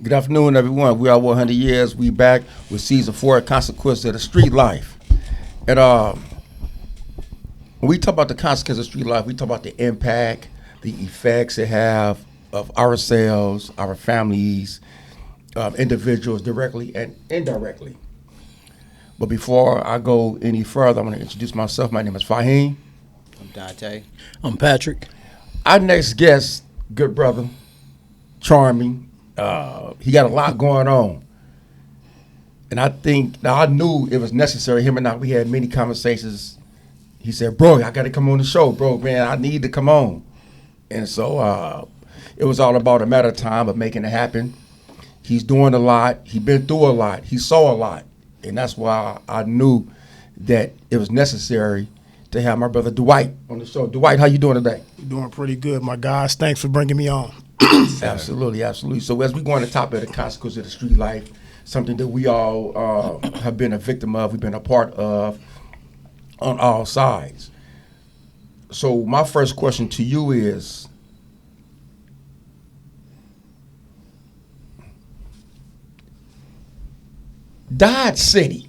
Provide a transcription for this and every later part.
Good afternoon, everyone. We are 100 years. We back with season 4, Consequences of the Street Life. And when we talk about the consequences of street life, we talk about the impact, the effects it have of ourselves, our families, individuals directly and indirectly. But before I go any further, I'm going to introduce myself. My name is Fahim. I'm Dante. I'm Patrick. Our next guest, good brother, charming. He got a lot going on. And I think, now I knew it was necessary. Him and I, we had many conversations. He said, bro, I got to come on the show, bro, man. I need to come on. And so it was all about a matter of time of making it happen. He's doing a lot. He's been through a lot. He saw a lot. And that's why I knew that it was necessary to have my brother Dwight on the show. Dwight, how you doing today? Doing pretty good, my guys. Thanks for bringing me on. Absolutely, absolutely. So as we go on the topic of the consequences of the street life, something that we all have been a victim of, we've been a part of on all sides. So my first question to you is, Dodge City.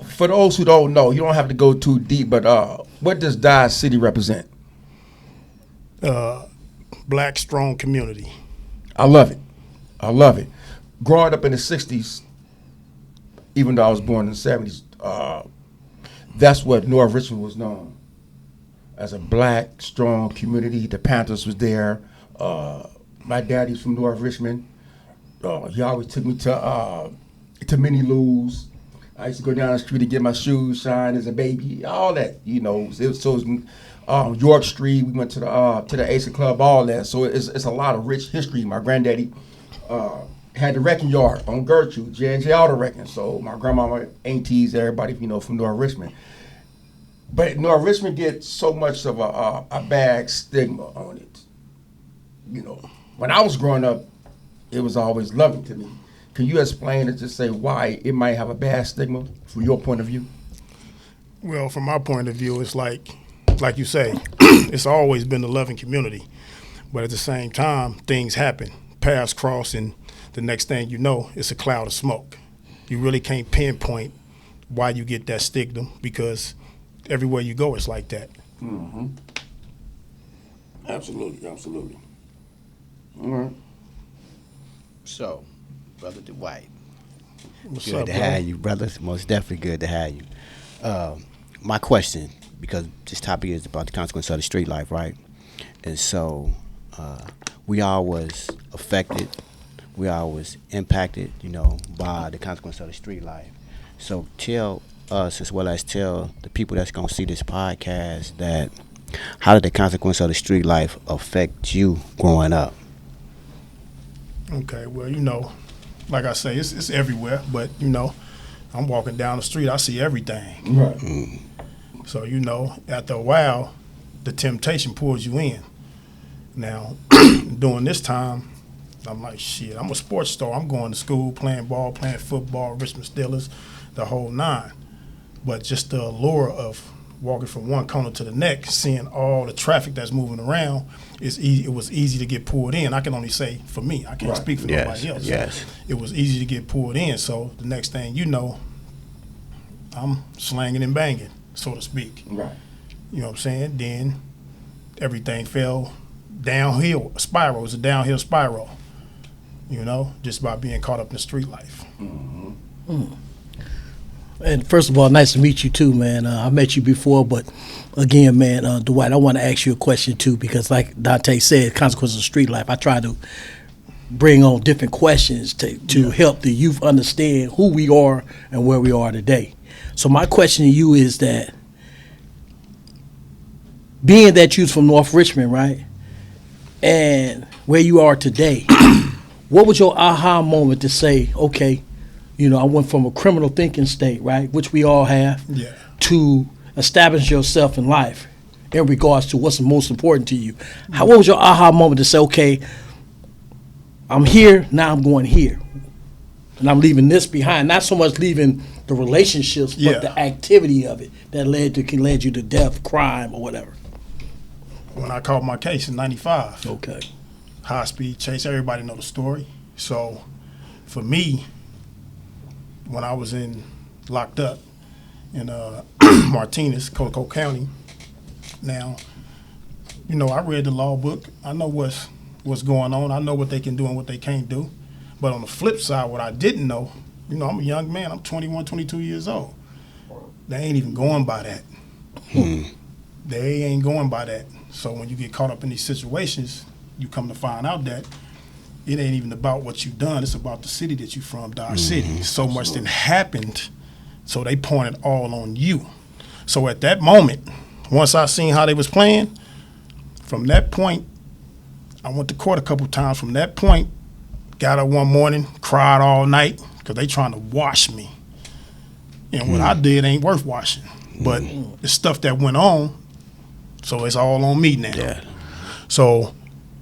For those who don't know, you don't have to go too deep, but what does Dodge City represent? Black strong community. I love it. I love it. Growing up in the 60s, even though I was born in the 70s, that's what Narf Richmond was known as, a black, strong community. The Panthers was there. My daddy's from Narf Richmond. He always took me to Mini Lou's. I used to go down the street to get my shoes shined as a baby, all that, you know. It was York Street. We went to the Ace Club, all that. So it's a lot of rich history. My granddaddy had the wrecking yard on Gertrude, J&J Auto Wrecking. So my grandmama, aunties, everybody, you know, from North Richmond. But North Richmond gets so much of a bad stigma on it. You know, when I was growing up, it was always loving to me. Can you explain and just say why it might have a bad stigma from your point of view? Well, from my point of view, it's like you say, it's always been a loving community. But at the same time, things happen, paths cross, and the next thing you know, it's a cloud of smoke. You really can't pinpoint why you get that stigma, because everywhere you go, it's like that. Mm-hmm. Absolutely, absolutely. All right. So, Brother Dwight, What's good up, to bro? have you, brother. Most definitely good to have you. My question, because this topic is about the consequences of the street life, right? And so we all was affected, we all was impacted, you know, by the consequences of the street life. So tell us, as well as tell the people that's going to see this podcast, that how did the consequences of the street life affect you growing up? Okay, well, you know, like I say, it's everywhere. But, you know, I'm walking down the street, I see everything. Right. Mm. So, you know, after a while, the temptation pulls you in. Now, during this time, I'm like, shit, I'm a sports star. I'm going to school, playing ball, playing football, Richmond Steelers, the whole nine. But just the allure of walking from one corner to the next, seeing all the traffic that's moving around, it was easy to get pulled in. I can only say for me. I can't speak for nobody else. Yes. It was easy to get pulled in. So the next thing you know, I'm slanging and banging, so to speak. Right. You know what I'm saying? Then everything fell downhill, a spiral. It was a downhill spiral, you know, just by being caught up in the street life. Mm-hmm. Mm. And first of all, nice to meet you too, man. I met you before, but again, man, Dwight, I want to ask you a question too, because like Dante said, consequences of street life, I try to bring on different questions to help the youth understand who we are and where we are today. So my question to you is that, being that you're from North Richmond, right, and where you are today, what was your aha moment to say, okay, you know, I went from a criminal thinking state, right, which we all have, to establish yourself in life in regards to what's most important to you? What was your aha moment to say, okay, I'm here, now I'm going here, and I'm leaving this behind? Not so much leaving the relationships, but the activity of it that led you to death, crime, or whatever. When I caught my case in '95. Okay. high-speed chase. Everybody know the story. So for me, when I was locked up in Martinez, Coco County, now, I read the law book. I know what's going on. I know what they can do and what they can't do. But on the flip side, what I didn't know, I'm a young man. I'm 21, 22 years old. They ain't even going by that. They ain't going by that. So when you get caught up in these situations, you come to find out that it ain't even about what you've done. It's about the city that you from, Dodge City. So much that happened, so they pointed all on you. So at that moment, once I seen how they was playing, from that point, I went to court a couple times. From that point, got up one morning, cried all night because they trying to wash me. And what I did ain't worth washing. But the stuff that went on, so it's all on me now. Yeah. So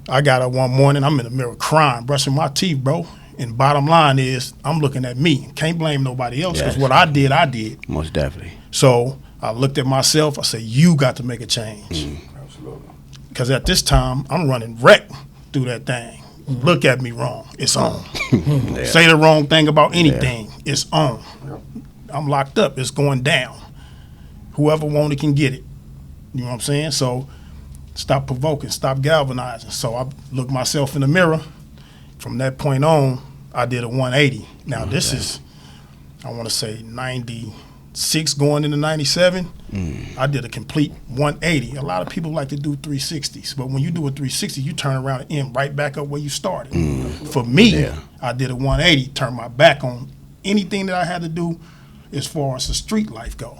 I got up one morning, I'm in the mirror crying, brushing my teeth, bro. And bottom line is, I'm looking at me. Can't blame nobody else because what I did, I did. Most definitely. So I looked at myself. I said, you got to make a change. Absolutely. Because at this time, I'm running wreck through that thing. Look at me wrong. It's on. Say the wrong thing about anything. It's on. I'm locked up. It's going down. Whoever want it can get it. You know what I'm saying? So stop provoking. Stop galvanizing. So I looked myself in the mirror. From that point on, I did a 180. Now this is, I want to say 96 going into 97. I did a complete 180. A lot of people like to do 360s, but when you do a 360, you turn around and end right back up where you started. For me, I did a 180, turned my back on anything that I had to do as far as the street life go.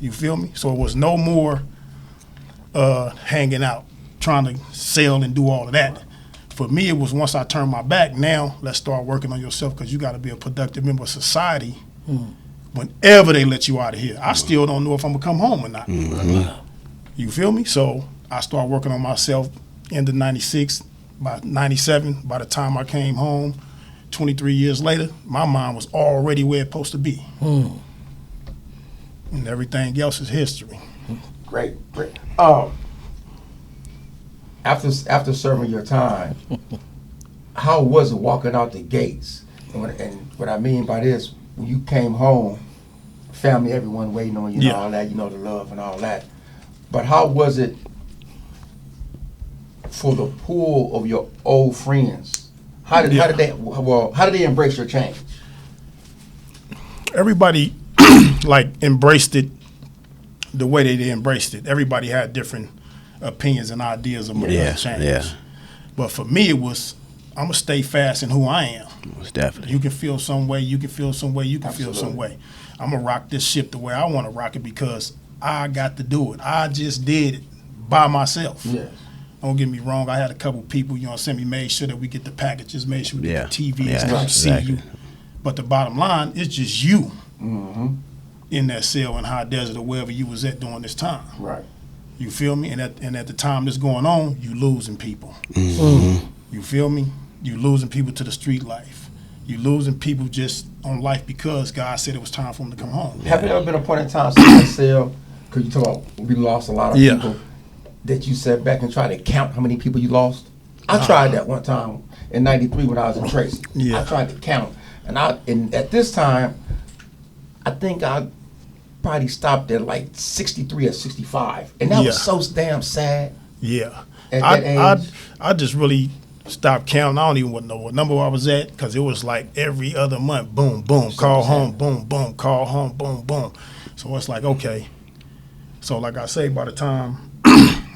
You feel me? So it was no more hanging out, trying to sell and do all of that. For me, it was once I turned my back, now let's start working on yourself because you got to be a productive member of society whenever they let you out of here. I still don't know if I'm going to come home or not. You feel me? So I started working on myself end of 96, by 97. By the time I came home, 23 years later, my mind was already where it's supposed to be. And everything else is history. Great. After serving your time, how was it walking out the gates? And what I mean by this, when you came home, family, everyone waiting on you and all that, the love and all that. But how was it for the pool of your old friends? How did they embrace your change? Everybody embraced it the way they embraced it. Everybody had different opinions and ideas of my change. But for me, it was, I'm gonna stay fast in who I am. Most definitely. You can feel some way, you can feel some way, you can feel some way. I'm gonna rock this ship the way I want to rock it because I got to do it. I just did it by myself. Yes. Don't get me wrong. I had a couple people, send me, made sure that we get the packages, made sure we get the TVs, come see you. But the bottom line, it's just you in that cell in High Desert or wherever you was at during this time. Right. You feel me? And at the time that's going on, you losing people. You feel me? You losing people to the street life. You losing people just on life because God said it was time for them to come home. Have there ever been a point in time since that cell, because you talk about we lost a lot of people, that you sat back and tried to count how many people you lost? I tried that one time in '93 when I was in Tracy. I tried to count. And at this time, I think I probably stopped at like 63 or 65. And that was so damn sad. Yeah. At that age. I just really stopped counting. I don't even know what number I was at because it was like every other month, boom, boom, call home, boom, boom, call home, boom, boom. So it's like, okay. So like I say, by the time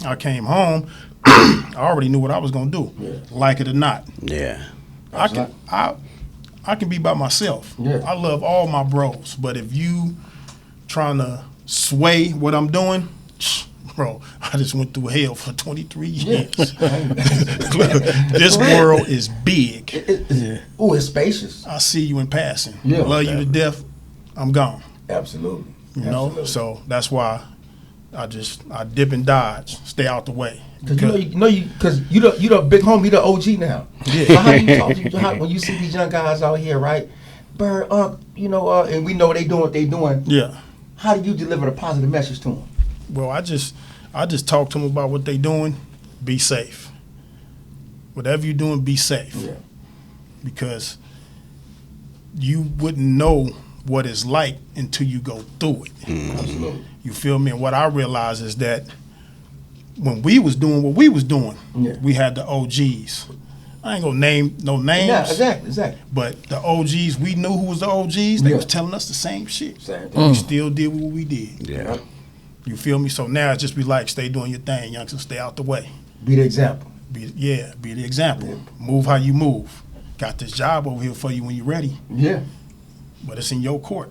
I came home, I already knew what I was going to do, like it or not. Yeah. I can be by myself. Yeah. I love all my bros, but if you trying to sway what I'm doing, bro, I just went through hell for 23 years. This world is big. It's spacious. I see you in passing. Yeah. Love you to death. I'm gone. Absolutely. You know, so that's why I dip and dodge, stay out the way. Because you the big homie, you the OG now. Yeah. So how when you see these young guys out here, right? Byrd, and we know they doing what they doing. Yeah. How do you deliver the positive message to them? Well, I just talk to them about what they doing. Be safe. Whatever you're doing, be safe. Yeah. Because you wouldn't know what it's like until you go through it. Absolutely. You feel me? And what I realized is that when we was doing what we was doing, we had the OGs. I ain't gonna name no names. Yeah, exactly. But the OGs, we knew who was the OGs. They was telling us the same shit. Same We still did what we did. Yeah. You feel me? So now it's just be like, stay doing your thing, youngsters. Stay out the way. Be the example. Be the example. Move how you move. Got this job over here for you when you're ready, Yeah. but it's in your court.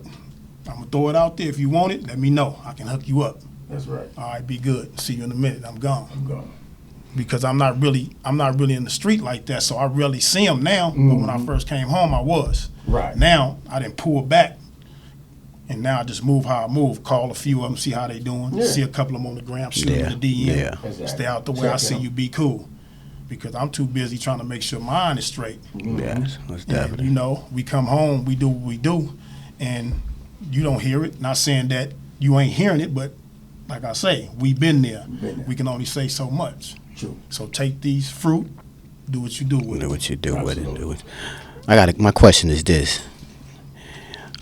I'm gonna throw it out there. If you want it, let me know. I can hook you up. That's right. All right, be good. See you in a minute. I'm gone. I'm gone. Because I'm not really in the street like that, so I rarely see them now. But when I first came home, I was. Right. Now I didn't pull back, and now I just move how I move. Call a few of them, see how they doing. Yeah. See a couple of them on the gram, shoot them in the DM. Yeah. Exactly. Stay out the way. Check I see them. you. Be cool. Because I'm too busy trying to make sure mine is straight. Yes, most And, definitely. you know, we come home, we do what we do, and you don't hear it. Not saying that you ain't hearing it, but like I say, we been there. We can only say so much. True. So take these fruit, do what you do with Do it. what you do with it. Do it. My question is this: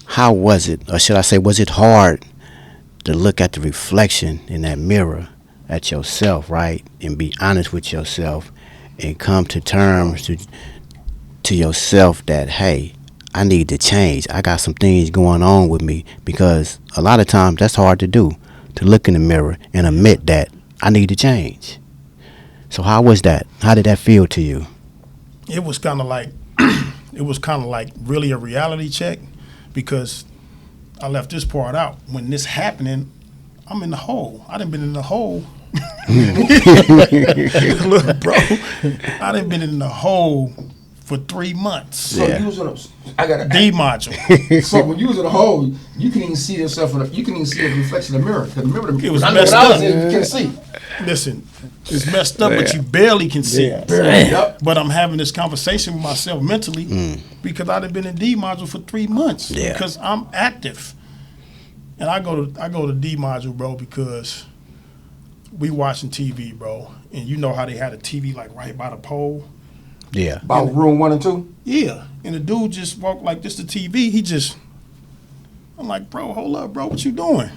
how was it, or should I say, was it hard to look at the reflection in that mirror at yourself, right, and be honest with yourself, and come to terms to yourself that, hey, I need to change. I got some things going on with me, because a lot of times that's hard to do, to look in the mirror and admit that I need to change. So how was that? How did that feel to you? It was kind of like, really a reality check, because I left this part out. When this happening, I'm in the hole. I done been in the hole. Look, bro, I done been in the hole for 3 months. So you was in a, I got D module. So when you was in a hole, you can even see yourself you can even see a reflection in the mirror. Because remember, It was I know messed when I was up. in, you can see. Listen, it's messed up, but you barely can see it. Yep. But I'm having this conversation with myself mentally because I've been in D module for 3 months Yeah. because I'm active, and I go to D module, bro, because we watching TV, bro, and you know how they had a TV like right by the pole. Yeah. About room 1 and 2. Yeah, and the dude just walked like this to TV. I'm like, bro, hold up, bro, what you doing?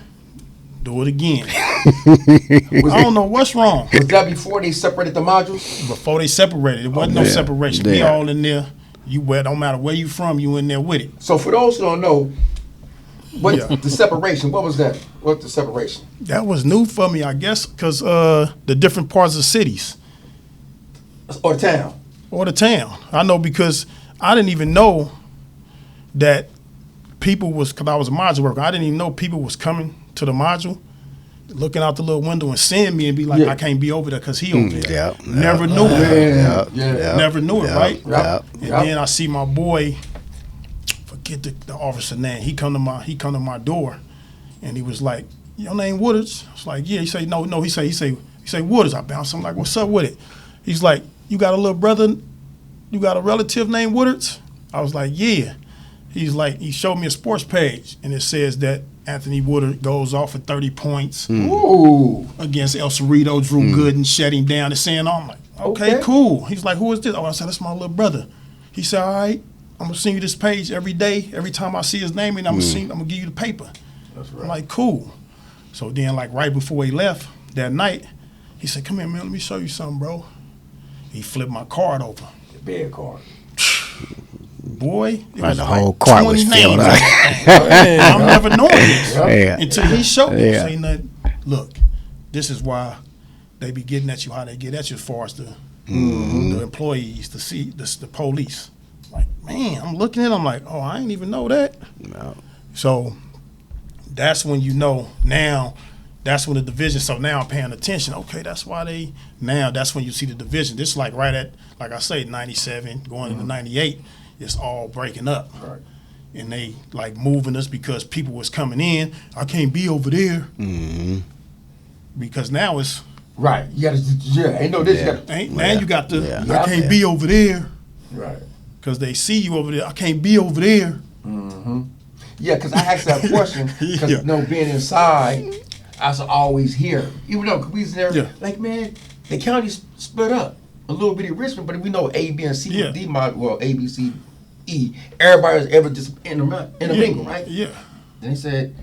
Do it again. I don't know what's wrong. Was that before they separated the modules? Before they separated, it wasn't no separation. We Yeah. all in there. You where don't matter where you from, you in there with it. So for those who don't know, what Yeah. the separation? What was that? What's the separation? That was new for me, I guess, because the different parts of cities Or town? or the town. I know because I didn't even know that people was, because I was a module worker, I didn't even know people was coming to the module, looking out the little window and seeing me and be like, Yeah. I can't be over there because he over there. Yeah. Never knew it. Yeah. Never knew it, right? Yep. And then I see my boy, forget the officer name. He come to my door, and he was like, "Your name Woodards?" I was like, "Yeah." He say, "No." He say Woodards. I bounced. I'm like, "What's up with it?" He's like, "You got a little brother? You got a relative named Woodards?" I was like, "Yeah." He's like, he showed me a sports page, and it says that Anthony Woodard goes off for 30 points Ooh. against El Cerrito, Drew Gooden, shut him down, and saying, I'm like, okay, cool. He's like, who is this? Oh, I said, that's my little brother. He said, all right, I'm gonna send you this page every day. Every time I see his name, and I'm gonna give you the paper. That's right. I'm like, cool. So then, like right before he left that night, he said, come here, man, let me show you something, bro. He flipped my card over. The bed card. Boy, it Right, was the like whole card was 20 filled names. up. I'm never knowing this Yeah. until he showed me. Yeah. Say nothing. Look, this is why they be getting at you how they get at you as far as the employees, the police. Like, man, I'm looking at them like, oh, I ain't even know that. No. So that's when you know now. That's when the division. So now I'm paying attention. Okay, that's why that's when you see the division. This is like right at, like I say, 97 going into 98. It's all breaking up. Right. And they like moving us because people was coming in. I can't be over there because now it's Right. You gotta. Yeah. Ain't no this. Yeah. You gotta, now you got the Yeah. I can't be over there right. because they see you over there. I can't be over there. Yeah, because I asked that question because Yeah. being inside, I was always here. Even though we was there, Yeah. like man, the county's split up. a little bitty Richmond, but we know A, B, and C, Yeah. D model, well, A, B, C, E. Everybody's ever just intermingle, right? Yeah. Then he said,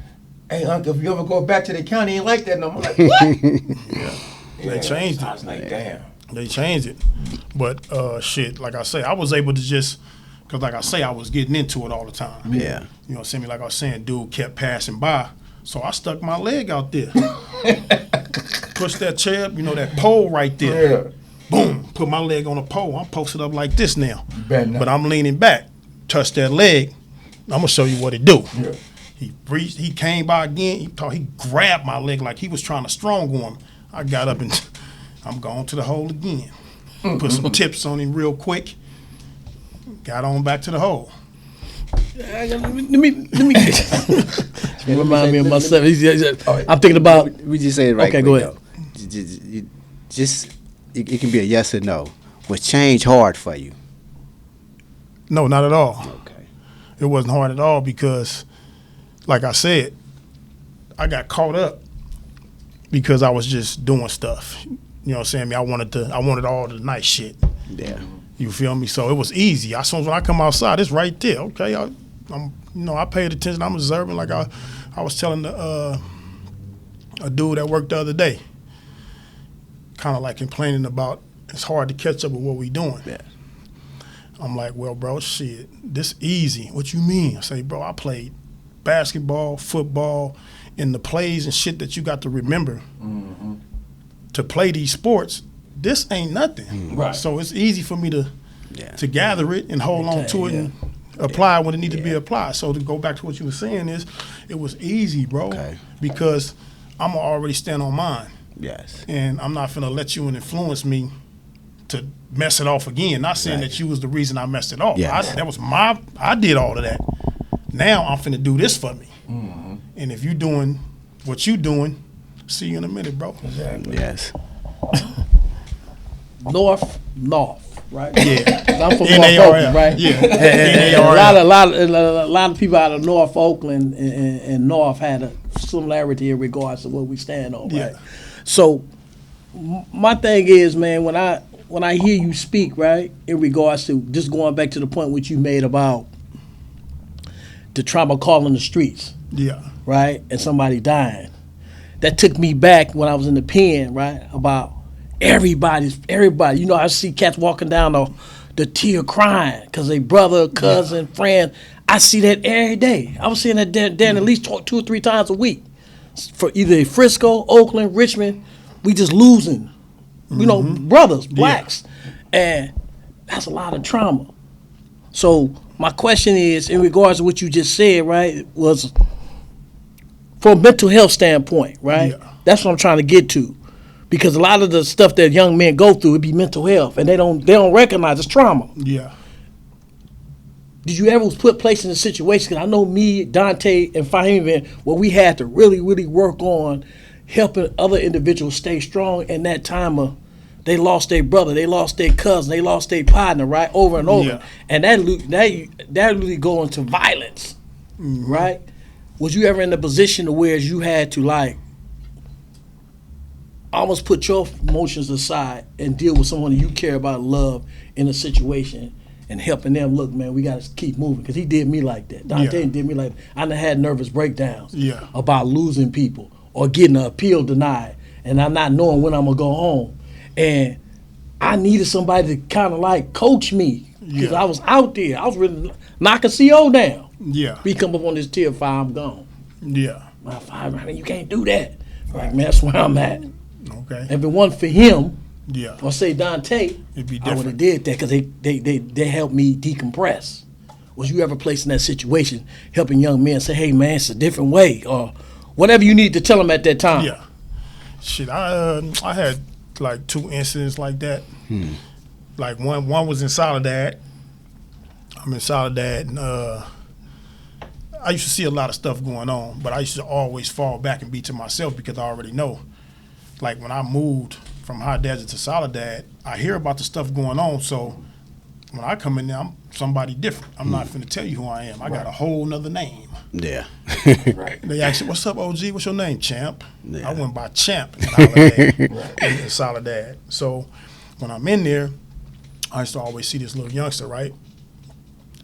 "Hey, uncle, if you ever go back to the county, ain't like that no more." I'm like, what? They changed I it. was like, damn. They changed it. But shit, like I say, I was able to just, because like I say, I was getting into it all the time. Yeah. You know, see me like I was saying, dude kept passing by. So I stuck my leg out there. Pushed that chair, you know, that pole right there. Yeah. Boom, put my leg on a pole. I'm posted up like this now. better not. But I'm leaning back. Touch that leg. I'm going to show you what it do. Yeah. He reached, he came by again. He grabbed my leg like he was trying to strong arm. I got up and I'm going to the hole again. Put some tips on him real quick. Got on back to the hole. Let me remind me of myself. I'm thinking about. We just say it right Okay, quick, go ahead. though. It can be a yes or no. Was change hard for you? No, not at all. Okay. It wasn't hard at all because, like I said, I got caught up because I was just doing stuff. You know what I'm saying? I wanted all the nice shit. Yeah. You feel me? So it was easy. As soon as when I come outside, it's right there. Okay, I paid attention. I'm observing. Like I was telling a dude at work the other day, kind of like complaining about it's hard to catch up with what we doing. Yeah. I'm like, well, bro, shit, this easy. What you mean? I say, bro, I played basketball, football, and the plays and shit that you got to remember to play these sports. This ain't nothing. Right. So it's easy for me to gather it and hold on to it Yeah. and apply when it needs to be applied. So to go back to what you were saying is, it was easy, bro, Okay. because I'm gonna already stand on mine, Yes. and I'm not finna let you influence me to mess it off again. Not saying Right. that you was the reason I messed it off. Yes. I did all of that. Now I'm finna do this for me. And if you doing what you doing, see you in a minute, bro. Exactly. Yes. North, right? Yeah. I'm from North NARF, Oakland, right? yeah. And NARF. a lot of people out of North Oakland and North had a similarity in regards to what we stand on, right? Yeah. So my thing is, man, when I hear you speak, right, in regards to just going back to the point which you made about the trauma calling the streets, Yeah. right, and somebody dying, that took me back when I was in the pen, right, about everybody. You know, I see cats walking down the tier crying because they brother, cousin, friend. I see that every day. I was seeing that Dan at least 2 or 3 times a week for either Frisco, Oakland, Richmond. We just losing, you know, brothers, blacks, and that's a lot of trauma. So my question is, in regards to what you just said, right, was from a mental health standpoint, right? Yeah. That's what I'm trying to get to. Because a lot of the stuff that young men go through, it be mental health, and they don't recognize it's trauma. Yeah. Did you ever put place in a situation? Because I know me, Dante, and Fahim, where we had to really, really work on helping other individuals stay strong in that time of they lost their brother, they lost their cousin, they lost their partner, right, over and over, Yeah. and that really go into violence, right? Was you ever in a position to where you had to like almost put your emotions aside and deal with someone you care about, love in a situation, and helping them? Look, man, we got to keep moving, because he did me like that. Dante Yeah. did me like that. I done had nervous breakdowns Yeah. about losing people or getting an appeal denied, and I'm not knowing when I'm gonna go home, and I needed somebody to kind of like coach me, because Yeah. I was out there. I was really knocking CO down. Yeah. We come up on this tier 5, I'm gone. Yeah. My 5, I mean, you can't do that. Like, man, that's where I'm at. Okay. If it wasn't for him, Yeah. or say Dante, It'd be I would have different. did that, because they helped me decompress. Was you ever placed in that situation, helping young men say, hey, man, it's a different way, or whatever you need to tell them at that time? Yeah. Shit, I had like 2 incidents like that. Like one was in Soledad. I'm in Soledad, and I used to see a lot of stuff going on, but I used to always fall back and be to myself, because I already know. Like when I moved from High Desert to Soledad, I hear about the stuff going on. So when I come in there, I'm somebody different. I'm not finna tell you who I am. I got a whole nother name. Yeah. Right. They asked, "What's up, OG? What's your name, Champ?" Yeah. I went by Champ in Soledad. In Soledad. So when I'm in there, I used to always see this little youngster, right?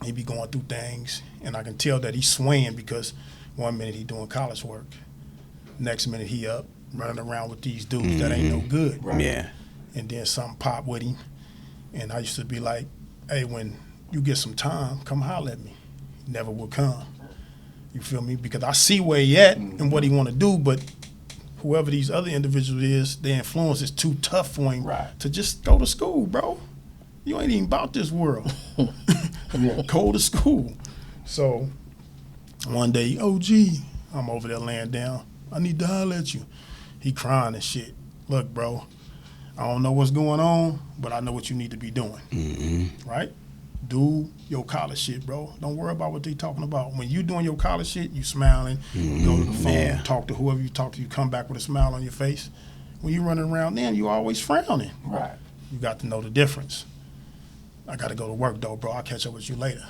He be going through things, and I can tell that he's swaying because one minute he doing college work, next minute he up running around with these dudes that ain't no good. Right. Yeah. And then something pop with him, and I used to be like, hey, when you get some time, come holler at me. He never would come. You feel me? Because I see where he at and what he want to do, but whoever these other individuals is, their influence is too tough for him to just go to school, bro. You ain't even about this world. Go to school. So one day, OG, I'm over there laying down. I need to holler at you. He crying and shit. Look, bro, I don't know what's going on, but I know what you need to be doing. Right? Do your college shit, bro. Don't worry about what they talking about. When you doing your college shit, you smiling, you go to the phone, talk to whoever you talk to, you come back with a smile on your face. When you running around then, you always frowning. Right. You got to know the difference. I got to go to work, though, bro. I'll catch up with you later.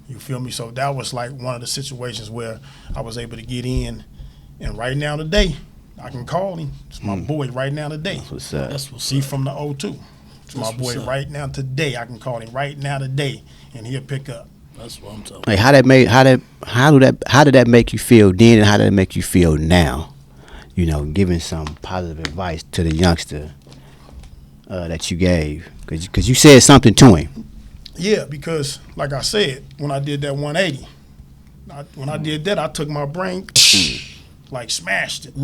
You feel me? So that was like one of the situations where I was able to get in. And right now today, I can call him. It's my boy right now today. That's what's up. That's what's See up. from the O2. It's my boy right now today. I can call him right now today, and he'll pick up. That's what I'm talking. Like how did that make you feel then, and how did it make you feel now? You know, giving some positive advice to the youngster that you gave, because you said something to him. Yeah, because like I said, when I did that 180, when I did that, I took my brain, like smashed it.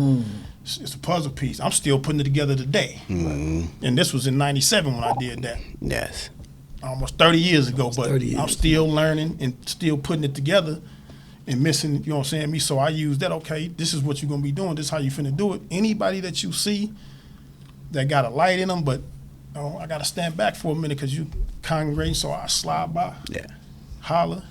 It's a puzzle piece. I'm still putting it together today. And this was in 97 when I did that. Yes. Almost 30 years ago, but 30 years. I'm still learning and still putting it together and missing, you know what I'm saying, me. So I use that, okay, this is what you're going to be doing. This is how you finna do it. Anybody that you see that got a light in them, but I got to stand back for a minute because you congregating, so I slide by, holler,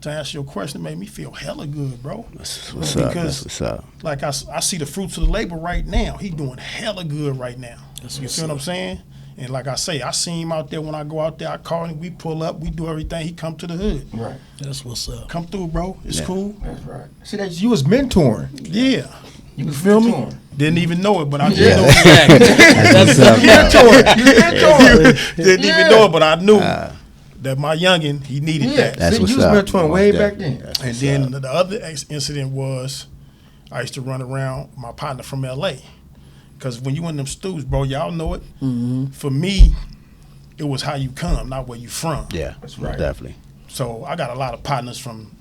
to answer your question. It made me feel hella good, bro. That's what's up. That's what's up. Like I see the fruits of the labor right now. He doing hella good right now. You feel what I'm saying? And like I say, I see him out there. When I go out there, I call him. We pull up. We do everything. He come to the hood. Right. That's what's up. Come through, bro. It's cool. That's right. See, that you was mentoring. Yeah. You feel me? mentoring. Didn't even know it, but I did know Exactly. That's what's up. Mentoring. You mentoring. Didn't even know it, but I knew that my youngin', he needed that. That's See, what's you was up. mentoring way back then. And then the other incident was I used to run around with my partner from L.A. Because when you in them stews, bro, y'all know it. For me, it was how you come, not where you from. Yeah, That's right. Definitely. So I got a lot of partners from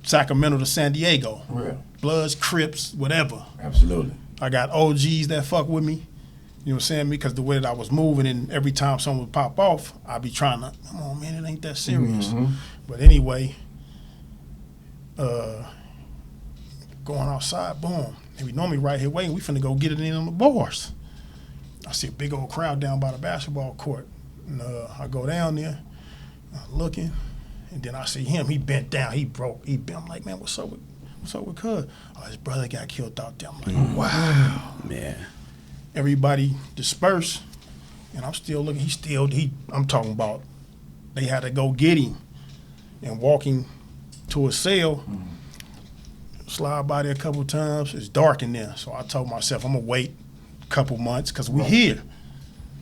Sacramento to San Diego. Real. Bloods, Crips, whatever. Absolutely. I got OGs that fuck with me. You know what I'm saying? Because the way that I was moving, and every time someone would pop off, I'd be trying to, come on, man, it ain't that serious. But anyway, going outside, boom. And we normally right here waiting. We finna go get it in on the bars. I see a big old crowd down by the basketball court. And I go down there, I'm looking, and then I see him. He bent down. He broke. I'm like, man, what's up with Cuz? Oh, his brother got killed out there. I'm like, wow. Yeah. Everybody dispersed, and I'm still looking. I'm talking about they had to go get him and walking to a cell. Slide by there a couple times. It's dark in there, so I told myself I'm gonna wait a couple months because we here.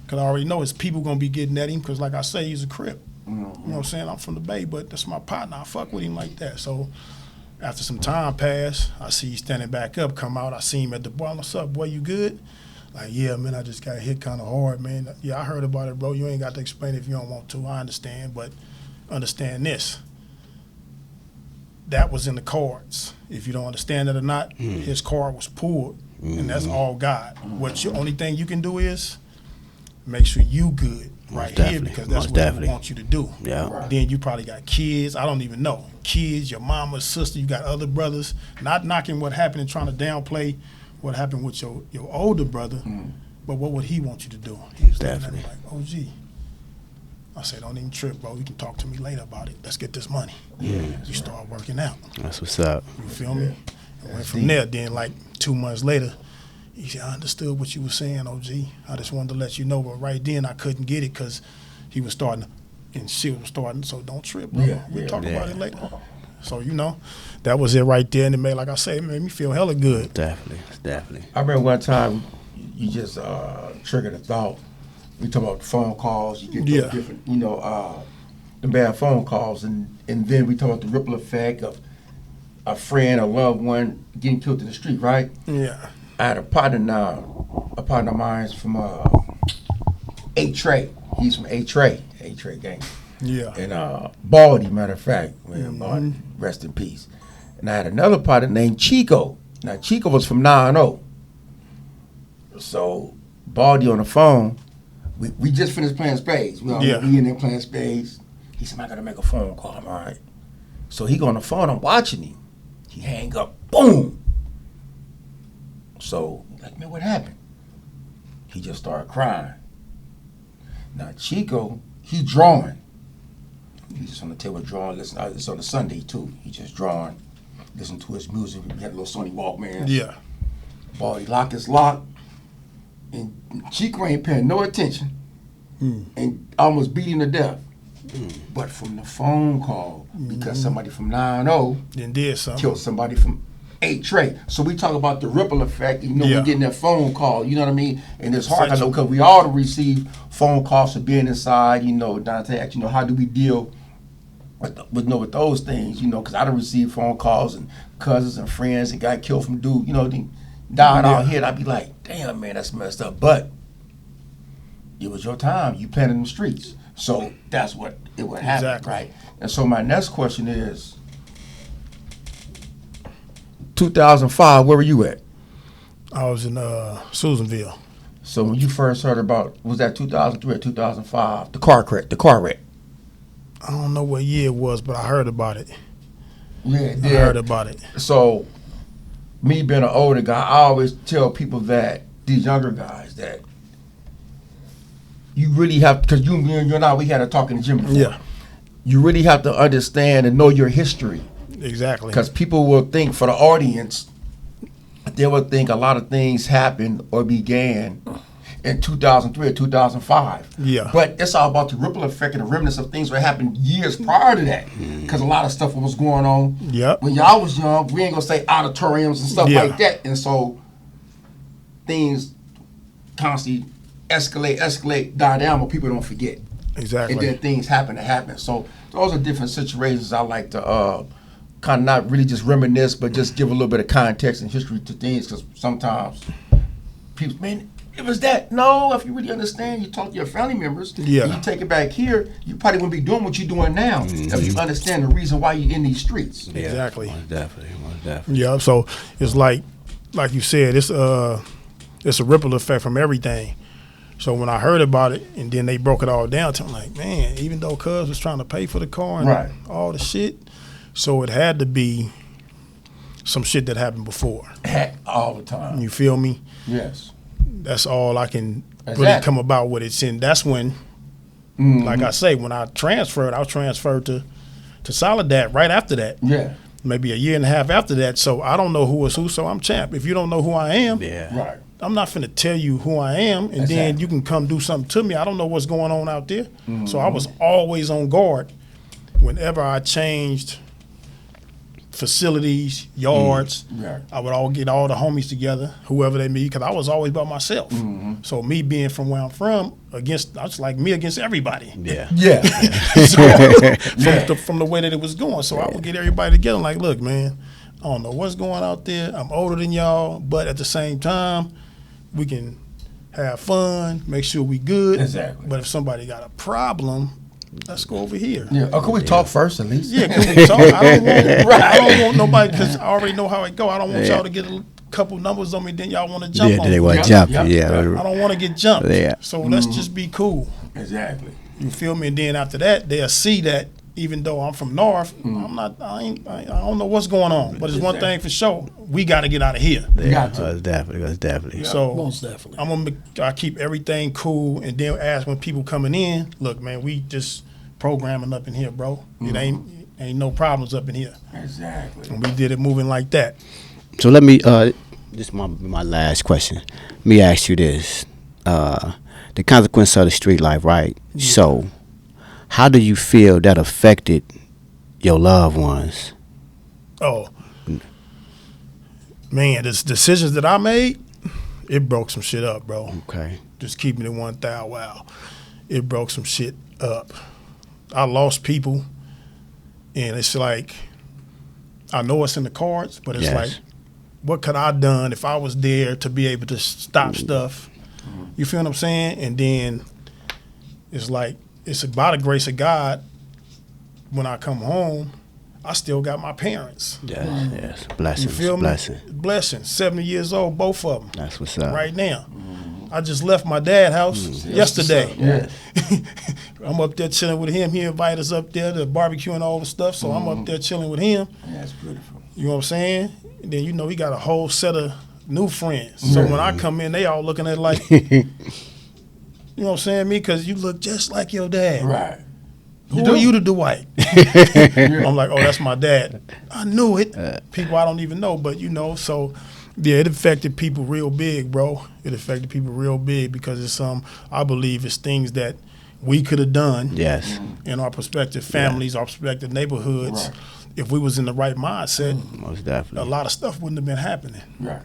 Because I already know his people gonna be getting at him. Because like I say, he's a Crip. You know what I'm saying? I'm from the Bay, but that's my partner. I fuck with him like that. So after some time passed, I see he's standing back up. Come out. I see him at the bar. What's up, boy? You good? Like, yeah, man, I just got hit kind of hard, man. Yeah, I heard about it, bro. You ain't got to explain it if you don't want to. I understand, but understand this. That was in the cards. If you don't understand that or not, his card was pulled, and that's all God. What your only thing you can do is make sure you good right here, because that's what he wants you to do. Yeah. Then you probably got kids. I don't even know. Kids, your mama, sister, you got other brothers. Not knocking what happened and trying to downplay what happened with your older brother, but what would he want you to do? He was definitely like, OG. I said, don't even trip, bro. You can talk to me later about it. Let's get this money. Yeah. You start working out. That's what's up. You feel me? And went from there. Then like 2 months later, he said, I understood what you were saying, OG. I just wanted to let you know, but right then I couldn't get it because he was starting and shit was starting. So don't trip, bro. We'll talk about it later. So, you know, that was it right there. And it made, like I said, it made me feel hella good. Definitely. I remember one time you just triggered a thought. We talk about phone calls. You get those Yeah. different, the bad phone calls, and then we talk about the ripple effect of a friend, a loved one getting killed in the street, right? Yeah. I had a partner of mine from A-Tray. He's from A-Tray gang. Yeah. And Baldy, matter of fact, man, Baldy, rest in peace. And I had another partner named Chico. Now Chico was from 9-0. So Baldy on the phone, we just finished playing spades. We in there playing spades. He said, I gotta make a phone call. I'm all right. So he go on the phone, I'm watching him. He hang up, boom. So, like, man, what happened? He just started crying. Now, Chico, he drawing. He's just on the table drawing. Listen, it's on a Sunday, too. He just drawing. Listen to his music. He had a little Sony Walkman. Yeah. Boy, he locked his lock. And Chico ain't paying no attention. And almost beat him to death. But from the phone call, because somebody from 9-0 Then did something. killed somebody from A-Tray. So we talk about the ripple effect. We getting that phone call, you know what I mean? And it's hard, I know, because we all receive phone calls for being inside, Dante asked, how do we deal with those things, because I done received phone calls and cousins and friends that got killed from dude, they died out here. And I'd be like, damn, man, that's messed up. But it was your time. You playing in the streets. So that's what it would happen, Exactly. right? And so my next question is, 2005, where were you at? I was in Susanville. So when you first heard about, was that 2003 or 2005? The car wreck. I don't know what year it was, but I heard about it. Yeah, I heard about it. So me being an older guy, I always tell people that, these younger guys, that you really have, because you and I, we had a talk in the gym before. Yeah. You really have to understand and know your history. Exactly. Because people will think, for the audience, they will think a lot of things happened or began in 2003 or 2005. Yeah. But it's all about the ripple effect and the remnants of things that happened years prior to that. Because a lot of stuff was going on. Yep. When y'all was young, we ain't going to say auditoriums and stuff like that. And so things constantly escalate, die down, but people don't forget. Exactly. And then things happen. So those are different situations I like to kind of not really just reminisce, but just give a little bit of context and history to things, because sometimes people, man, it was that. No, if you really understand, you talk to your family members, and you take it back here, you probably wouldn't be doing what you're doing now if you understand the reason why you're in these streets. Yeah, Exactly. Most definitely. Yeah. So it's like you said, it's a ripple effect from everything. So when I heard about it, and then they broke it all down, I'm like, man, even though Cuz was trying to pay for the car and all the shit, so it had to be some shit that happened before. All the time. You feel me? Yes. That's all I can really come about with it. And that's when, like I say, when I was transferred to Soledad right after that. Yeah. Maybe a year and a half after that. So I don't know who is who, so I'm champ. If you don't know who I am, Right. I'm not finna tell you who I am, and then you can come do something to me. I don't know what's going on out there. So I was always on guard whenever I changed facilities, yards. I would get all the homies together, whoever they be, because I was always by myself. So me being from where I'm from, I was like me against everybody. Yeah. Yeah. From the way that it was going. So I would get everybody together like, look, man, I don't know what's going out there. I'm older than y'all, but at the same time, we can have fun, make sure we good. Exactly. But if somebody got a problem, let's go over here. Yeah. Oh, can we talk first at least? Yeah, can we talk? I don't want nobody, because I already know how it go. I don't want y'all to get a couple numbers on me, then y'all want to jump on then they me. want to jump. I don't want to get jumped. Yeah. So let's just be cool. Exactly. You feel me? And then after that, they'll see that even though I'm from Narf, I don't know what's going on. But it's one thing for sure, we got to get out of here. Definitely. So Most definitely. I keep everything cool, and then ask when people coming in, look, man, we just programming up in here, bro. It ain't no problems up in here. Exactly. And we did it moving like that. So let me, this is my last question. Let me ask you this. The consequence of the street life, right? Yeah. So how do you feel that affected your loved ones? Oh, man, the decisions that I made, it broke some shit up, bro. Okay. Just keeping it 1,000. Wow, it broke some shit up. I lost people, and it's like, I know it's in the cards, but it's like, what could I done if I was there to be able to stop stuff? You feel what I'm saying? And then it's like, it's by the grace of God, when I come home, I still got my parents. Yes. Blessings. You feel me? Blessing. 70 years old, both of them. That's what's up. Right now. I just left my dad's house yesterday. Yeah. I'm up there chilling with him. He invited us up there to barbecue and all the stuff, so I'm up there chilling with him. Yeah, that's beautiful. You know what I'm saying? And then, he got a whole set of new friends. So when I come in, they all looking at it like, you know what I'm saying, me? Because you look just like your dad. Right. Who are you to Dwight? I'm like, oh, that's my dad. I knew it. People I don't even know, but so yeah, it affected people real big, bro. It affected people real big because it's I believe it's things that we could have done. Yes. In our prospective families, our prospective neighborhoods. Right. If we was in the right mindset, Most definitely. a lot of stuff wouldn't have been happening. Right.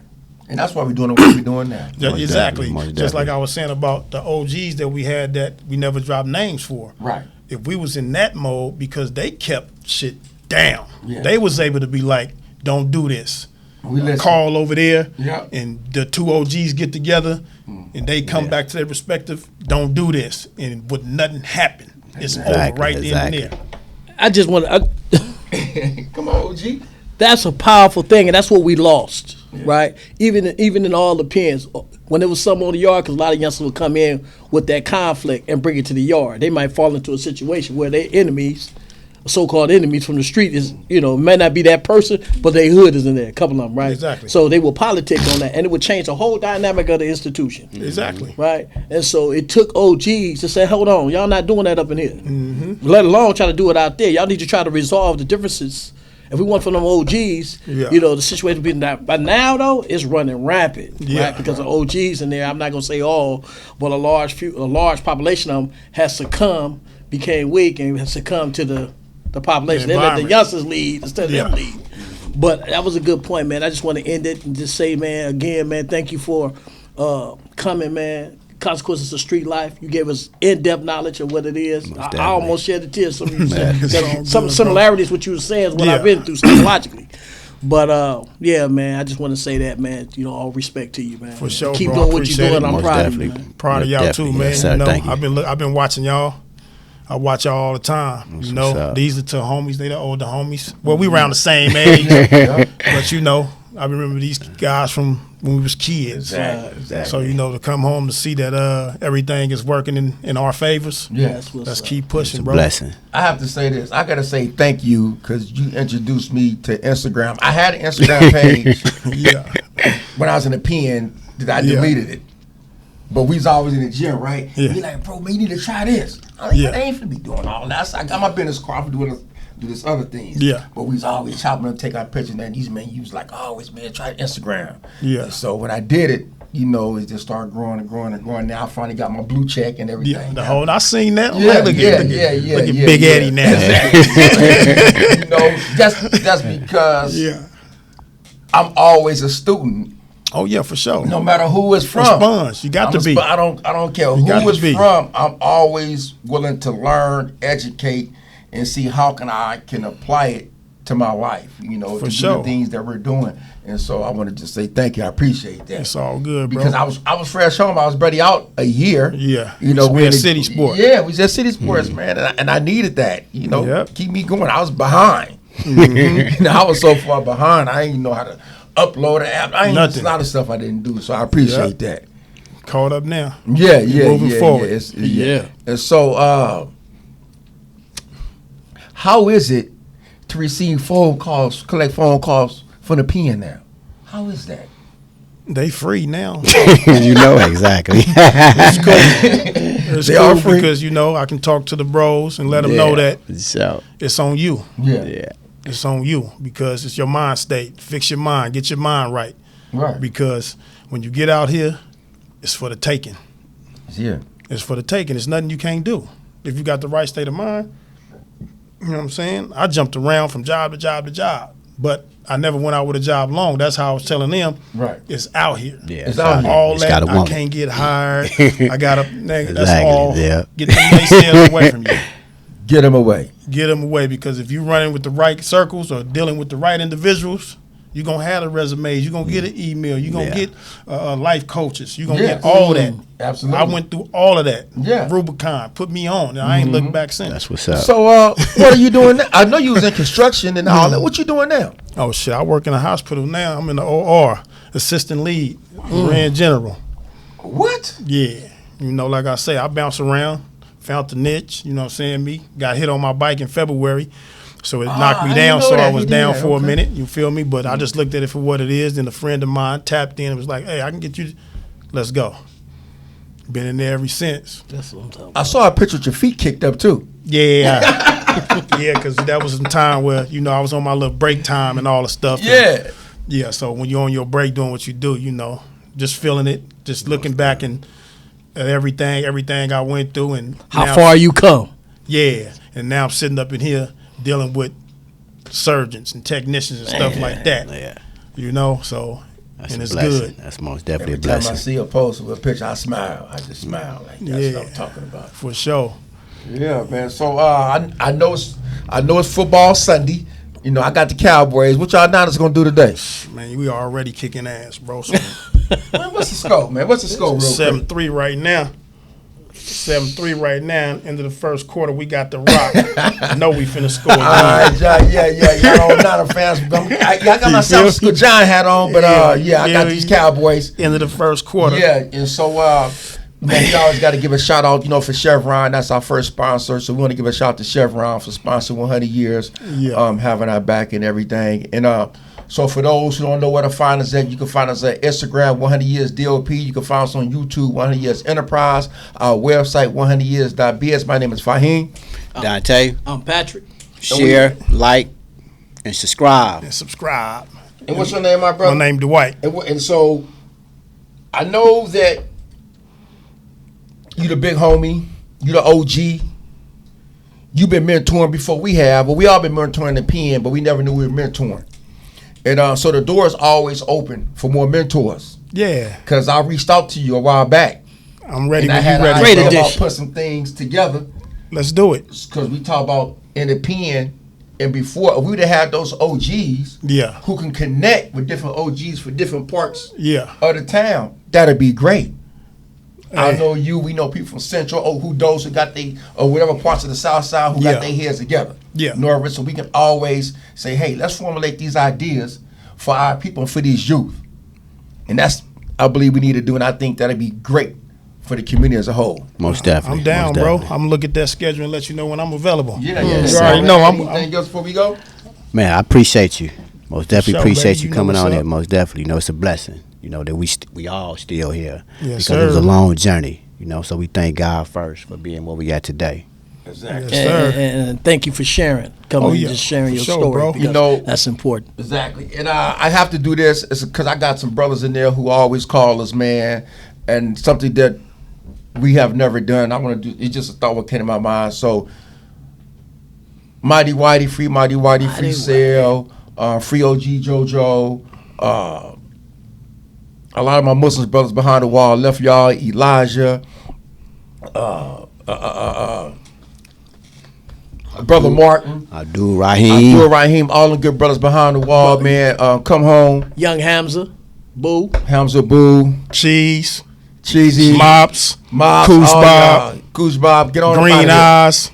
And that's why we're doing what we're doing now. Exactly. Most Just like definitely. I was saying about the OGs that we had that we never dropped names for. Right. If we was in that mode, because they kept shit down, Yeah. they was able to be like, don't do this. We listen. Call over there, Yeah. and the two OGs get together, and they come back to their respective, don't do this, and would nothing happen. It's over right then and there. I just want to. Come on, OG. That's a powerful thing, and that's what we lost, right? Even in all the pens, when there was something on the yard, because a lot of youngsters would come in with that conflict and bring it to the yard. They might fall into a situation where their enemies, so-called enemies from the street, is may not be that person, but their hood is in there. A couple of them, right? Exactly. So they will politic on that, and it would change the whole dynamic of the institution. Exactly. Right, and so it took OGs to say, "Hold on, y'all not doing that up in here. Let alone try to do it out there. Y'all need to try to resolve the differences." If we want from them OGs, the situation would be that. But now though, it's running rampant, right? Because of OGs in there. I'm not gonna say all, but a large population of them has succumbed, became weak, and has succumbed to the population. They let the youngsters lead instead of them lead. But that was a good point, man. I just want to end it and just say, man, again, man, thank you for coming, man. Consequences of Street Life. You gave us in-depth knowledge of what it is. I almost shed a tear. Some of you said some similarities what you were saying is what I've been through psychologically. But yeah, man, I just want to say that, man. All respect to you, man. For sure, keep bro. doing what you're doing. I'm proud of you, man. Proud of y'all too, man. Yes, sir. Thank you. I've been watching y'all. I watch y'all all the time. That's what's up. These are two homies. They the older homies. Well, we around the same age, but I remember these guys from when we was kids. Exactly. So to come home to see that everything is working in our favors. Yes. Let's keep pushing, It's a bro. blessing. I have to say this. I got to say thank you because you introduced me to Instagram. I had an Instagram page when I was in the pen that I deleted it. But we was always in the gym, right? Yeah. Be like, bro, man, you need to try this. I'm like, I ain't finna be doing all that. I got my business card for do this other things. Yeah. But we was always chopping up, take our pictures, and these men, you was like, always, man, try Instagram. Yeah. And so when I did it, it just started growing and growing and growing. Now I finally got my blue check and everything. Yeah, the whole I seen that. Yeah, Look at Big Eddie now. Exactly. Just because I'm always a student. Oh yeah, for sure. No matter who it's from. Sponge. You got to be. I don't care got who to it's be. from. I'm always willing to learn, educate, and see how I can apply it to my life. To do the things that we're doing. And so I wanted to say thank you. I appreciate that. It's all good, bro. Because I was fresh home. I was barely out a year. Yeah. We at City Sports. Yeah, we was at City Sports, man, and I needed that. Keep me going. I was behind. I was so far behind. I didn't know how to upload an app. There's a lot of stuff I didn't do. So I appreciate that. Caught up now. Yeah. Moving forward. And so, how is it to receive collect phone calls from the pen now? How is that? They free now. Exactly. It's cool. It's They cool are free. because I can talk to the bros and let them know that So, it's on you. Yeah. It's on you because it's your mind state. Fix your mind. Get your mind right. Right. Because when you get out here, it's for the taking. Yeah. It's for the taking. It's nothing you can't do. If you got the right state of mind, you know what I'm saying? I jumped around from job to job to job. But I never went out with a job long. That's how I was telling them. Right. It's out here. Yeah, It's out here. All Just that, gotta I want can't it. get hired. I got to, that's Exactly, all. yeah. Get the naysayers away from you. Get them away. Get them away, because if you're running with the right circles or dealing with the right individuals, you're going to have the resumes. You're going to get an email. You're going to Yeah. get life coaches. You're going to Yes. get all that. Absolutely. I went through all of that. Yeah. Rubicon. Put me on. And I ain't looked back since. That's what's up. So, what are you doing now? I know you was in construction and all that. What you doing now? Oh, shit. I work in a hospital now. I'm in the OR, assistant lead, Rand General. What? Yeah. You know, like I say, I bounce around, found the niche, you know what I'm saying? Me, got hit on my bike in February, so it knocked me I down, didn't know so I that. was He down did. for Okay. a minute, you feel me? But I just looked at it for what it is, then a friend of mine tapped in and was like, hey, I can get you, let's go. Been in there ever since. That's what I'm talking I about. saw a picture with your feet kicked up too. Yeah. Yeah, because that was some time where, you know, I was on my little break time and all the stuff. Yeah. Yeah, so when you're on your break doing what you do, you know, just feeling it, just looking back and at everything I went through. And How now- far you come? Yeah, and now I'm sitting up in here dealing with surgeons and technicians and stuff like that. Yeah. You know, so That's and a it's blessing. good That's most definitely Every a time I blessing. see a post with a picture, I smile. I just smile. Like that's what I'm talking about. for sure. Yeah, man. So I know it's football Sunday. You know, I got the Cowboys. What y'all Niners gonna do today? Man, we already kicking ass, bro. So Man, what's the score, man? What's the score, real quick? 7-3 right now. 7-3 right now. End of the first quarter, we got the rock. I know we finna score. All right, yeah. Y'all all Niner fans. I got my San Francisco Giant hat on, but I got these Cowboys. End of the first quarter. Yeah, and so man, we always got to give a shout out, you know, for Chevron. That's our first sponsor, so we want to give a shout out to Chevron for sponsoring 100 years, having our back and everything. And so for those who don't know where to find us at, you can find us at Instagram 100 Years DOP. You can find us on YouTube 100 Years Enterprise. Our website 100years.biz. My name is Fahim. Dante, I'm Patrick. share, like, and subscribe. And subscribe. And what's your name, my brother? My name Dwight. And so I know that you the big homie, you the OG. You've been mentoring before we have, but we all been mentoring in PN, but we never knew we were mentoring. And so the door is always open for more mentors. Yeah, Because I reached out to you a while back. I'm ready And I when had you an ready. idea Great about addition. put some things together. Let's do it. Because we talk about in the pen, and before, if we would have had those OGs Yeah. who can connect with different OGs for different parts Yeah. of the town, that'd be great. I Hey. know you. We know people from Central. Who those who got or whatever parts of the South Side who Yeah. got their heads together. Yeah. North, so we can always say, hey, let's formulate these ideas for our people and for these youth. And that's, I believe we need to do, and I think that'd be great for the community as a whole. Most definitely. I'm down, most bro. definitely. I'm gonna look at that schedule and let you know when I'm available. Yeah. You already know. Anything else before we go? Man, I appreciate you. Most definitely Sure, appreciate baby. you You know coming what's on up. here. Most definitely. You know, it's a blessing. You know, that we all still here. Yes, because it was sir. a long journey. You know, so we thank God first for being where we at today. Exactly. Yes, sir. And thank you for sharing, coming and yeah. just sharing For your sure, story. bro. Because You know- that's important. Exactly. And I have to do this because I got some brothers in there who always call us, man, and something that we have never done. I want to do. It's just a thought what came to my mind. So, Mighty Whitey, free Mighty Whitey, free Sale, free OG JoJo. A lot of my Muslims brothers behind the wall left y'all. Elijah, Brother Martin, Abdul Rahim. Abdul Rahim, all the good brothers behind the wall, man. Come home, Young Hamza, Boo. Hamza Boo, Cheese, Cheesy, Mops, Mops, Coos all Bob, y'all. Coos Bob, get on Green up outta here. Eyes.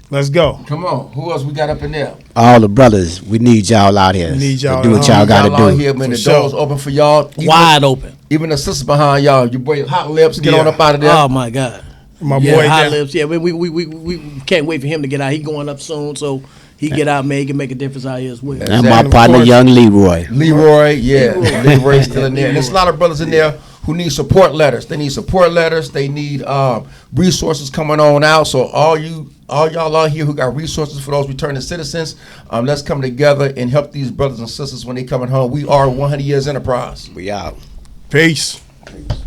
Let's go. Come on, who else we got up in there? All the brothers, we need y'all out here. We need y'all to do what out y'all here. got to Y'all out do. here, man. The For sure. doors open for y'all. Wide open. Even the sisters behind y'all. Your boy Hot Lips, get Yeah. on up out of there. Oh my God. My Yeah, boy Hot there. Lips. Yeah, we can't wait for him to get out. He going up soon, so he get out, man. He can make a difference out here as well. And my Of partner, course. young Leroy. Leroy, yeah. Leroy's still in there. And there's a lot of brothers in there who need support letters. They need support letters. They need resources coming on out. So all y'all out here who got resources for those returning citizens, let's come together and help these brothers and sisters when they coming home. We are 100 Years Enterprise. We out. Peace. Peace.